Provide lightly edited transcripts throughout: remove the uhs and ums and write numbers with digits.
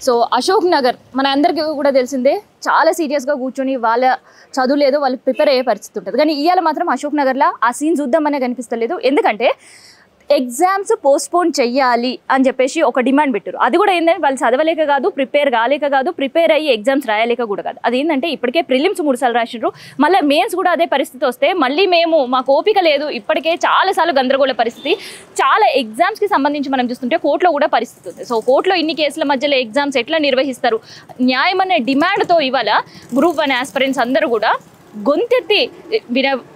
So Ashok Nagar మన అందరికీ కూడా తెలిసిందే, చాలా సీరియస్గా కూర్చొని వాళ్ళ చదువు లేదో వాళ్ళు ప్రిపేర్ అయ్యే పరిస్థితి ఉంటుంది. కానీ ఇవాళ మాత్రం అశోక్ నగర్లో ఆ సీన్ చూద్దామనే కనిపిస్తలేదు. ఎందుకంటే ఎగ్జామ్స్ పోస్ట్పోన్ చెయ్యాలి అని చెప్పేసి ఒక డిమాండ్ పెట్టారు. అది కూడా ఏంటంటే వాళ్ళు చదవలేక కాదు, ప్రిపేర్ కాలేక కాదు, ప్రిపేర్ అయ్యి ఎగ్జామ్స్ రాయలేక కూడా కాదు. అది ఏంటంటే ఇప్పటికే ప్రిలిమ్స్ 3 సార్లు రాసిండ్రు, మళ్ళీ మెయిన్స్ కూడా అదే పరిస్థితి వస్తే మళ్ళీ మాకు ఓపిక లేదు. ఇప్పటికే చాలాసార్లు గందరగోళ పరిస్థితి, చాలా ఎగ్జామ్స్కి సంబంధించి మనం చూస్తుంటే కోర్టులో కూడా పరిస్థితి ఉంది. సో కోర్టులో ఇన్ని కేసుల మధ్యలో ఎగ్జామ్స్ ఎట్లా నిర్వహిస్తారు, న్యాయం అనే డిమాండ్తో ఇవాళ గ్రూప్ 1 ఆస్పిరెంట్స్ అందరూ కూడా గొంతెత్తి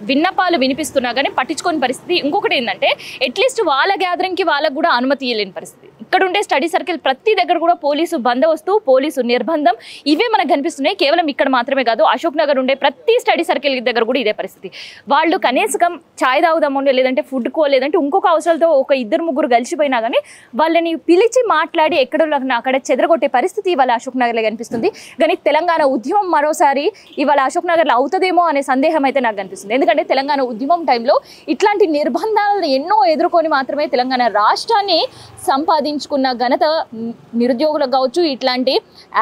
విన్నపాలు వినిపిస్తున్నా కానీ పట్టించుకోని పరిస్థితి. ఇంకొకటి ఏంటంటే అట్లీస్ట్ వాళ్ళ గ్యాదరింగ్కి వాళ్ళకు కూడా అనుమతి ఇవ్వలేని పరిస్థితి. ఇక్కడ ఉండే స్టడీ సర్కిల్ ప్రతి దగ్గర కూడా పోలీసు బందోబస్తు, పోలీసు నిర్బంధం ఇవే మనకు కనిపిస్తున్నాయి. కేవలం ఇక్కడ మాత్రమే కాదు, అశోక్ నగర్ ఉండే ప్రతి స్టడీ సర్కిల్ దగ్గర కూడా ఇదే పరిస్థితి. వాళ్ళు కనీసం ఛాయ్ తాగుదామో లేదంటే ఫుడ్కో లేదంటే ఇంకొక అవసరాలతో ఒక 2-3 కలిసిపోయినా కానీ వాళ్ళని పిలిచి మాట్లాడి ఎక్కడో అక్కడ చెదరగొట్టే పరిస్థితి ఇవాళ అశోక్ నగర్లో కనిపిస్తుంది. కానీ తెలంగాణ ఉద్యమం మరోసారి ఇవాళ అశోక్ నగర్లో అవుతుందేమో అనే సందేహం అయితే నాకు కనిపిస్తుంది. ఎందుకంటే తెలంగాణ ఉద్యమం టైంలో ఇట్లాంటి నిర్బంధాలను ఎన్నో ఎదుర్కొని మాత్రమే తెలంగాణ రాష్ట్రాన్ని సంపాదించుకున్న ఘనత నిరుద్యోగులకు కావచ్చు, ఇట్లాంటి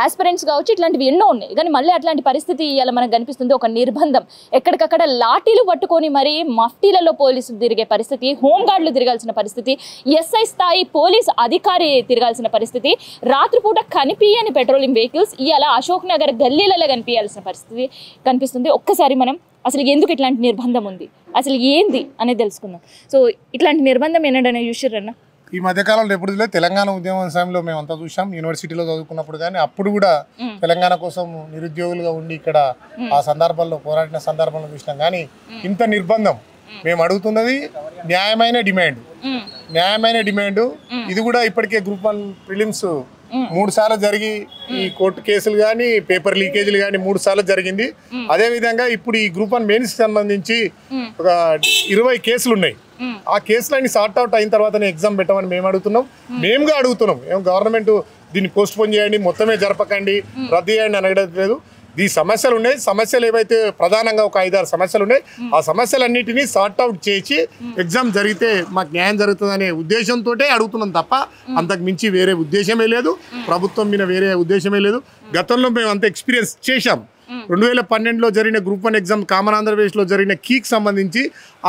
ఆస్పిరెంట్స్ కావచ్చు, ఇట్లాంటివి ఎన్నో ఉన్నాయి. కానీ మళ్ళీ అట్లాంటి పరిస్థితి ఇవాళ మనకు కనిపిస్తుంది. ఒక నిర్బంధం, ఎక్కడికక్కడ లాఠీలు పట్టుకొని మరీ మఫ్టీలలో పోలీసులు తిరిగే పరిస్థితి, హోంగార్డులు తిరగాల్సిన పరిస్థితి, ఎస్ఐ స్థాయి పోలీస్ అధికారి తిరగాల్సిన పరిస్థితి, రాత్రిపూట కనిపించని పెట్రోలింగ్ వెహికల్స్ ఇవాళ అశోక్ నగర్ గల్లీలలో కనిపించాల్సిన పరిస్థితి కనిపిస్తుంది. ఒక్కసారి మనం అసలు ఎందుకు ఇట్లాంటి నిర్బంధం ఉంది, అసలు ఏంది అనేది తెలుసుకుందాం. సో ఇట్లాంటి నిర్బంధం ఏంటంటే చూసిర్రన్న ఈ మధ్యకాలంలో ఎప్పుడు తెలంగాణ ఉద్యమం సమయంలో మేము అంతా చూసాం, యూనివర్సిటీలో చదువుకున్నప్పుడు. కానీ అప్పుడు కూడా తెలంగాణ కోసం నిరుద్యోగులుగా ఉండి ఇక్కడ ఆ సందర్భాల్లో పోరాడిన సందర్భంలో చూసినాం. కానీ ఇంత నిర్బంధం మేము అడుగుతున్నది న్యాయమైన డిమాండ్. ఇది కూడా ఇప్పటికే గ్రూప్ 1 ప్రిలిమ్స్ 3 సార్లు జరిగి ఈ కోర్టు కేసులు కానీ పేపర్ లీకేజీలు కానీ 3 సార్లు జరిగింది. అదేవిధంగా ఇప్పుడు ఈ గ్రూప్ 1 మెయిన్స్ సంబంధించి ఒక 20 కేసులు ఉన్నాయి. ఆ కేసులన్నీ సార్ట్ అవుట్ అయిన తర్వాతనే ఎగ్జామ్ పెట్టమని మేము అడుగుతున్నాం. ఏం గవర్నమెంట్ దీన్ని పోస్ట్ పోన్ చేయండి, మొత్తమే జరపకండి, రద్దు చేయండి అని అడగట్లేదు. ఈ సమస్యలు ఉన్నాయి. సమస్యలు ఏవైతే ప్రధానంగా ఒక 5-6 సమస్యలు ఉన్నాయి, ఆ సమస్యలన్నిటినీ సార్ట్ అవుట్ చేసి ఎగ్జామ్ జరిగితే మాకు న్యాయం జరుగుతుందనే ఉద్దేశంతో అడుగుతున్నాం తప్ప అంతకు మించి వేరే ఉద్దేశమే లేదు. ప్రభుత్వం మీద వేరే ఉద్దేశమే లేదు. గతంలో మేము అంత ఎక్స్పీరియన్స్ చేశాం. 2012లో జరిగిన గ్రూప్ 1 ఎగ్జామ్ కామన్ ఆంధ్రప్రదేశ్లో జరిగిన కీకి సంబంధించి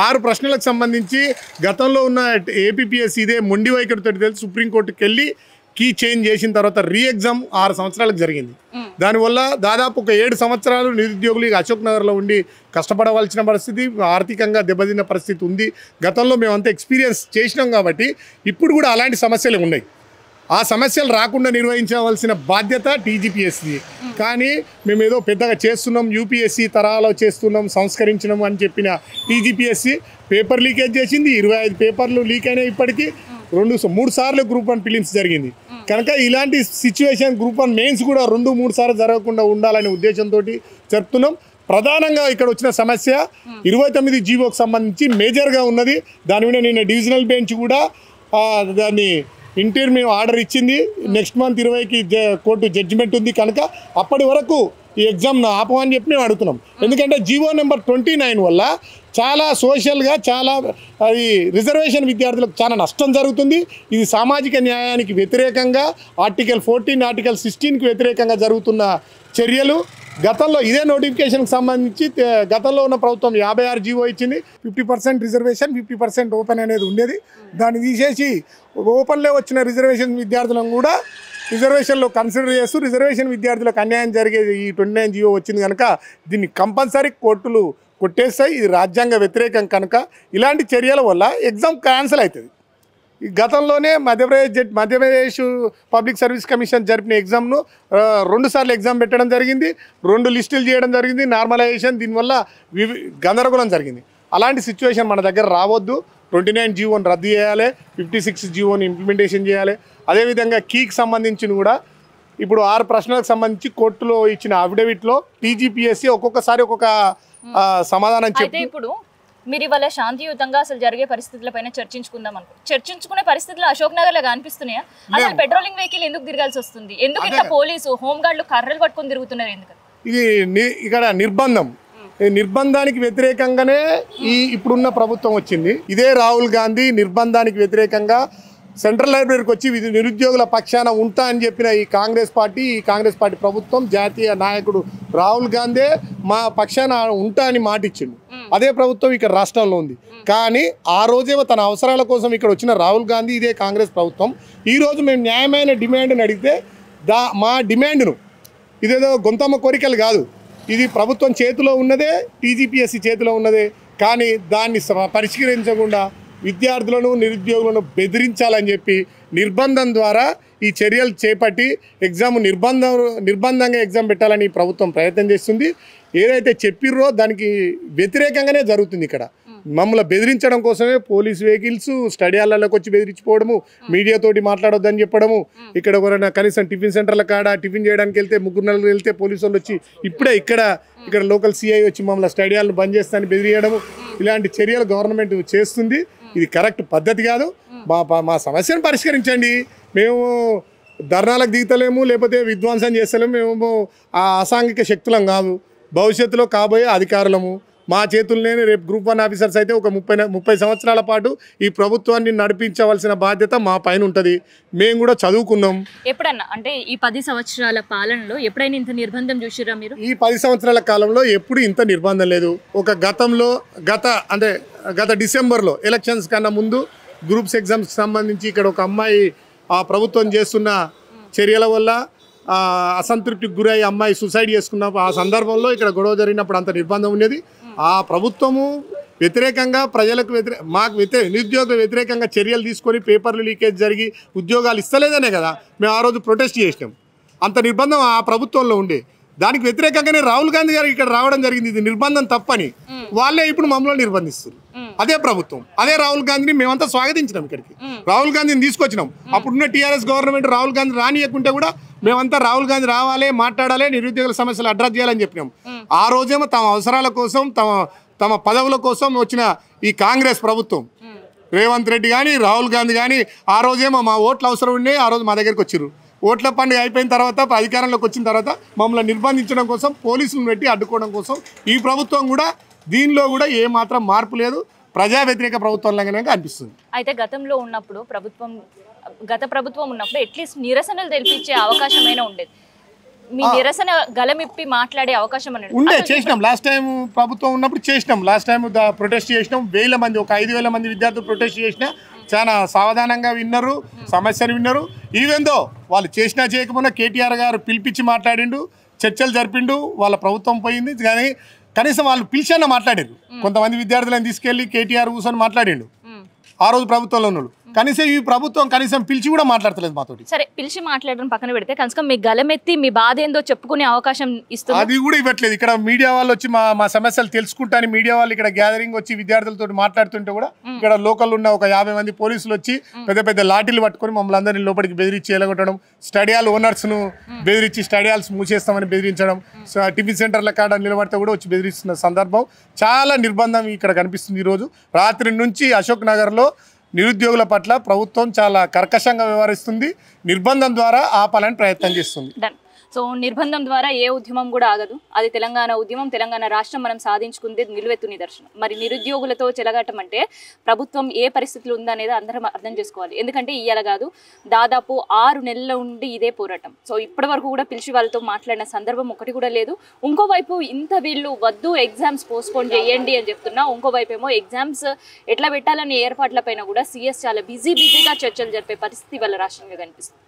6 ప్రశ్నలకు సంబంధించి గతంలో ఉన్న ఏపీపీఎస్సీ ఇదే మొండి వైఖరితో తెలిసి సుప్రీంకోర్టుకి వెళ్ళి కీ చేంజ్ చేసిన తర్వాత రీ ఎగ్జామ్ 6 సంవత్సరాలకు జరిగింది. దానివల్ల దాదాపు ఒక 7 సంవత్సరాలు నిరుద్యోగులు అశోక్ నగర్లో ఉండి కష్టపడవలసిన పరిస్థితి, ఆర్థికంగా దెబ్బతిన్న పరిస్థితి ఉంది. గతంలో మేమంతా ఎక్స్పీరియన్స్ చేసినాం కాబట్టి ఇప్పుడు కూడా అలాంటి సమస్యలు ఉన్నాయి. ఆ సమస్యలు రాకుండా నిర్వహించవలసిన బాధ్యత టీజీపీఎస్సీ. కానీ మేము ఏదో పెద్దగా చేస్తున్నాం, యూపీఎస్సీ తరాలో చేస్తున్నాం, సంస్కరించినాం అని చెప్పిన టీజీపీఎస్సీ పేపర్ లీకేజ్ చేసింది. 25 పేపర్లు లీక్ అయినాయి. ఇప్పటికీ 3 సార్లు గ్రూప్ 1 ప్రిలిమ్స్ జరిగింది. కనుక ఇలాంటి సిచ్యువేషన్ గ్రూప్ 1 మెయిన్స్ కూడా 2-3 సార్లు జరగకుండా ఉండాలనే ఉద్దేశంతో చెప్తున్నాం. ప్రధానంగా ఇక్కడ వచ్చిన సమస్య 29 జీవోకి సంబంధించి మేజర్గా ఉన్నది. దాని మీద నిన్న డివిజనల్ బెంచ్ కూడా దాన్ని ఇంటర్వ్యూ ఆర్డర్ ఇచ్చింది. నెక్స్ట్ మంత్ 20కి కోర్టు జడ్జిమెంట్ ఉంది. కనుక అప్పటి వరకు ఈ ఎగ్జామ్ను ఆపమని చెప్పి మేము అడుగుతున్నాం. ఎందుకంటే జీవో నెంబర్ 29 వల్ల చాలా సోషల్గా చాలా అది రిజర్వేషన్ విద్యార్థులకు చాలా నష్టం జరుగుతుంది. ఇది సామాజిక న్యాయానికి వ్యతిరేకంగా ఆర్టికల్ 14, ఆర్టికల్ 16కి వ్యతిరేకంగా జరుగుతున్న చర్యలు. గతంలో ఇదే నోటిఫికేషన్కి సంబంధించి గతంలో ఉన్న ప్రభుత్వం 56 జీవో ఇచ్చింది. 50% రిజర్వేషన్, 50% ఓపెన్ అనేది ఉండేది. దాన్ని తీసేసి ఓపెన్లో వచ్చిన రిజర్వేషన్ విద్యార్థులను కూడా రిజర్వేషన్లో కన్సిడర్ చేస్తూ రిజర్వేషన్ విద్యార్థులకు అన్యాయం జరిగేది ఈ 29 జీవో వచ్చింది. కనుక దీన్ని కంపల్సరీ కోర్టులు కొట్టేస్తాయి. ఇది రాజ్యాంగ వ్యతిరేకం. కనుక ఇలాంటి చర్యల వల్ల ఎగ్జామ్ క్యాన్సిల్ అవుతుంది. ఈ గతంలోనే మధ్యప్రదేశ్ పబ్లిక్ సర్వీస్ కమిషన్ జరిపిన ఎగ్జామ్ను 2 సార్లు ఎగ్జామ్ పెట్టడం జరిగింది. 2 లిస్టులు చేయడం జరిగింది, నార్మలైజేషన్. దీనివల్ల గందరగోళం జరిగింది. అలాంటి సిచ్యువేషన్ మన దగ్గర రావద్దు. 29 జీవోని రద్దు చేయాలి, 56 జీవోని ఇంప్లిమెంటేషన్ చేయాలి. అదేవిధంగా కీకి సంబంధించిన కూడా ఇప్పుడు 6 ప్రశ్నలకు సంబంధించి కోర్టులో ఇచ్చిన అఫిడవిట్లో టీజీపీఎస్సీ ఒక్కొక్కసారి ఒక్కొక్క సమాధానం చెప్పి ఇప్పుడు మీరు ఇవాళ శాంతియుతంగా అసలు జరిగే పరిస్థితులపైన చర్చించుకుందాం చర్చించుకునే పరిస్థితులు అశోక్ నగర్ లో కనిపిస్తున్నాయా? అసలు పెట్రోలింగ్ వెహికల్ ఎందుకు తిరగాల్సి వస్తుంది? ఎందుకు ఇట్లా పోలీసు హోంగార్డులు కర్రలు పట్టుకొని తిరుగుతున్నారు? ఎందుకు ఇది ఇక్కడ నిర్బంధానికి వ్యతిరేకంగానే ఇప్పుడున్న ప్రభుత్వం వచ్చింది. ఇదే రాహుల్ గాంధీ నిర్బంధానికి వ్యతిరేకంగా సెంట్రల్ లైబ్రరీకి వచ్చి నిరుద్యోగుల పక్షాన ఉంటా అని చెప్పిన ఈ కాంగ్రెస్ పార్టీ ప్రభుత్వం జాతీయ నాయకుడు రాహుల్ గాంధీ మా పక్షాన ఉంటా అని మాట ఇచ్చిండు. అదే ప్రభుత్వం ఇక్కడ రాష్ట్రంలో ఉంది. కానీ ఆ రోజేమో తన అవసరాల కోసం ఇక్కడ వచ్చిన రాహుల్ గాంధీ ఇదే కాంగ్రెస్ ప్రభుత్వం ఈరోజు మేము న్యాయమైన డిమాండ్ని అడిగితే మా డిమాండ్ను ఇదేదో గొంతమ్మ కోరికలు కాదు, ఇది ప్రభుత్వం చేతిలో ఉన్నదే, టీజీపీఎస్సీ చేతిలో ఉన్నదే. కానీ దాన్ని పరిష్కరించకుండా విద్యార్థులను నిరుద్యోగులను బెదిరించాలని చెప్పి నిర్బంధం ద్వారా ఈ చర్యలు చేపట్టి ఎగ్జామ్ నిర్బంధంగా ఎగ్జామ్ పెట్టాలని ప్రభుత్వం ప్రయత్నం చేస్తుంది. ఏదైతే చెప్పిర్రో దానికి వ్యతిరేకంగానే జరుగుతుంది. ఇక్కడ మమ్మల్ని బెదిరించడం కోసమే పోలీస్ వెహికల్స్ స్టడీ హాల్లోకి వచ్చి బెదిరించిపోవడము, మీడియాతోటి మాట్లాడొద్దని చెప్పడము, ఇక్కడ ఎవరైనా కనీసం టిఫిన్ సెంటర్ల కాడ టిఫిన్ చేయడానికి వెళ్తే 3-4 వెళ్తే పోలీసు వాళ్ళు వచ్చి ఇప్పుడే ఇక్కడ లోకల్ సిఐ వచ్చి మమ్మల్ని స్టడీ హాల్ని బంద్ చేస్తానని బెదిరియడము, ఇలాంటి చర్యలు గవర్నమెంట్ చేస్తుంది. ఇది కరెక్ట్ పద్ధతి కాదు. మా సమస్యను పరిష్కరించండి. మేము ధర్నాలకు దిగుతలేము, లేకపోతే విధ్వంసం చేస్తలేము. మేము ఆ అసాంఘిక శక్తులం కాదు. భవిష్యత్తులో కాబోయే అధికారులము. మా చేతుల్లోనే రేపు గ్రూప్ 1 ఆఫీసర్స్ అయితే ఒక 30 సంవత్సరాల పాటు ఈ ప్రభుత్వాన్ని నడిపించవలసిన బాధ్యత మా పైన ఉంటుంది. మేము కూడా చదువుకున్నాం. ఎప్పుడన్నా అంటే ఈ 10 సంవత్సరాల పాలనలో ఎప్పుడైనా ఇంత నిర్బంధం చూసిరా మీరు? ఈ 10 సంవత్సరాల కాలంలో ఎప్పుడు ఇంత నిర్బంధం లేదు. ఒక గత డిసెంబర్లో ఎలక్షన్స్ కన్నా ముందు గ్రూప్స్ ఎగ్జామ్స్కి సంబంధించి ఇక్కడ ఒక అమ్మాయి ఆ ప్రభుత్వం చేస్తున్న చర్యల వల్ల అసంతృప్తికి గురై అమ్మాయి సూసైడ్ చేసుకున్నప్పుడు ఆ సందర్భంలో ఇక్కడ గొడవ జరిగినప్పుడు అంత నిర్బంధం ఉండేది. ఆ ప్రభుత్వము వ్యతిరేకంగా ప్రజలకు నిరుద్యోగ వ్యతిరేకంగా చర్యలు తీసుకొని పేపర్లు లీకేజ్ జరిగి ఉద్యోగాలు ఇస్తలేదనే కదా మేము ఆ రోజు ప్రొటెస్ట్ చేసినాం. అంత నిర్బంధం ఆ ప్రభుత్వంలో ఉండే. దానికి వ్యతిరేకంగానే రాహుల్ గాంధీ గారు ఇక్కడ రావడం జరిగింది. ఇది నిర్బంధం తప్పని వాళ్ళే ఇప్పుడు మమ్మల్ని నిర్బంధిస్తారు. అదే ప్రభుత్వం, అదే రాహుల్ గాంధీని మేమంతా స్వాగతించినాం. ఇక్కడికి రాహుల్ గాంధీని తీసుకొచ్చినాం. అప్పుడున్న టీఆర్ఎస్ గవర్నమెంట్ రాహుల్ గాంధీ రానియకుంటే కూడా మేమంతా రాహుల్ గాంధీ రావాలి, మాట్లాడాలి, నిరుద్యోగుల సమస్యలు అడ్రస్ చేయాలని చెప్పినాం. ఆ రోజేమో తమ అవసరాల కోసం తమ పదవుల కోసం వచ్చిన ఈ కాంగ్రెస్ ప్రభుత్వం రేవంత్ రెడ్డి కానీ రాహుల్ గాంధీ కానీ ఆ రోజేమో మా ఓట్ల అవసరం ఉండే ఆ రోజు మా దగ్గరికి వచ్చారు. ఓట్ల పండుగ అయిపోయిన తర్వాత అధికారంలోకి వచ్చిన తర్వాత మమ్మల్ని నిర్బంధించడం కోసం పోలీసులను పెట్టి అడ్డుకోవడం కోసం ఈ ప్రభుత్వం కూడా దీనిలో కూడా ఏమాత్రం మార్పు లేదు. ప్రజా వ్యతిరేక ప్రభుత్వంలాగానే అనిపిస్తుంది. అయితే గతంలో ఉన్నప్పుడు గత ప్రభుత్వం ఉన్నప్పుడు అట్లీస్ట్ నిరసనలు తెలిపించే అవకాశమైనా ఉండేది. మీ నిరసన గలమిప్పి మాట్లాడే అవకాశం అనేది చేసినాం. లాస్ట్ టైం ప్రభుత్వం ఉన్నప్పుడు చేసినాం. లాస్ట్ టైం ప్రొటెస్ట్ చేసినాం. 1000 మంది, ఒక 5000 మంది విద్యార్థులు ప్రొటెస్ట్ చేసినా చాలా సావధానంగా విన్నారు, సమస్యను విన్నారు. ఈవెందో వాళ్ళు చేసినా చేయకపోయినా కేటీఆర్ గారు పిలిపించి మాట్లాడిండు, చర్చలు జరిపిండు. వాళ్ళ ప్రభుత్వం పోయింది కానీ కనీసం వాళ్ళు పిలిచాన్న మాట్లాడారు. కొంతమంది విద్యార్థులను తీసుకెళ్లి కేటీఆర్ కూర్చొని మాట్లాడిండు ఆ రోజు ప్రభుత్వంలో ఉన్నాడు. కనీసం ఈ ప్రభుత్వం పిలిచి కూడా మాట్లాడతలేదు మాతోటి. సరే, పిలిచి మాట్లాడడం పక్కన పెడితే కనీసం మీ గలమెత్తి మీ బాధ ఏందో చెప్పుకునే అవకాశం ఇస్తుంది. అది కూడా ఇవ్వట్లేదు. ఇక్కడ మీడియా వాళ్ళు వచ్చి మా సమస్యలు తెలుసుకుంటాను మీడియా వాళ్ళు ఇక్కడ గ్యాదరింగ్ వచ్చి విద్యార్థులతో మాట్లాడుతుంటే కూడా ఇక్కడ లోకల్ ఉన్న ఒక 50 మంది పోలీసులు వచ్చి పెద్ద లాఠీలు పట్టుకొని మమ్మల్ని అందరినీ లోపలికి బెదిరించి ఎలగొట్టడం, స్టడీ హాల్ ఓనర్స్ను బెదిరించి స్టడీ హాల్స్ మూసేస్తామని బెదిరించడం, టిఫిన్ సెంటర్ల కాడ నిలబడితే కూడా వచ్చి బెదిరిస్తున్న సందర్భం చాలా నిర్బంధం ఇక్కడ కనిపిస్తుంది. ఈరోజు రాత్రి నుంచి అశోక్ నగర్లో నిరుద్యోగుల పట్ల ప్రభుత్వం చాలా కర్కశంగా వ్యవహరిస్తుంది. నిర్బంధం ద్వారా ఆపాలని ప్రయత్నం చేస్తుంది. సో నిర్బంధం ద్వారా ఏ ఉద్యమం కూడా ఆగదు. అది తెలంగాణ ఉద్యమం, తెలంగాణ రాష్ట్రం మనం సాధించుకుంది నిలువెత్తు నిదర్శనం. మరి నిరుద్యోగులతో చెలగటం అంటే ప్రభుత్వం ఏ పరిస్థితులు ఉందనేది అందరం అర్థం చేసుకోవాలి. ఎందుకంటే ఇయ్యాల కాదు, దాదాపు 6 నెలల ఉండి ఇదే పోరాటం. సో ఇప్పటి వరకు కూడా పిలిచి వాళ్ళతో మాట్లాడిన సందర్భం ఒకటి కూడా లేదు. ఇంకోవైపు ఇంత వీళ్ళు వద్దు ఎగ్జామ్స్ పోస్ట్పోన్ చేయండి అని చెప్తున్నా, ఇంకోవైపు ఏమో ఎగ్జామ్స్ ఎట్లా పెట్టాలనే ఏర్పాట్లపైన కూడా సీఎస్ చాలా బిజీగా చర్చలు జరిపే పరిస్థితి వాళ్ళ రాష్ట్రంగా కనిపిస్తుంది.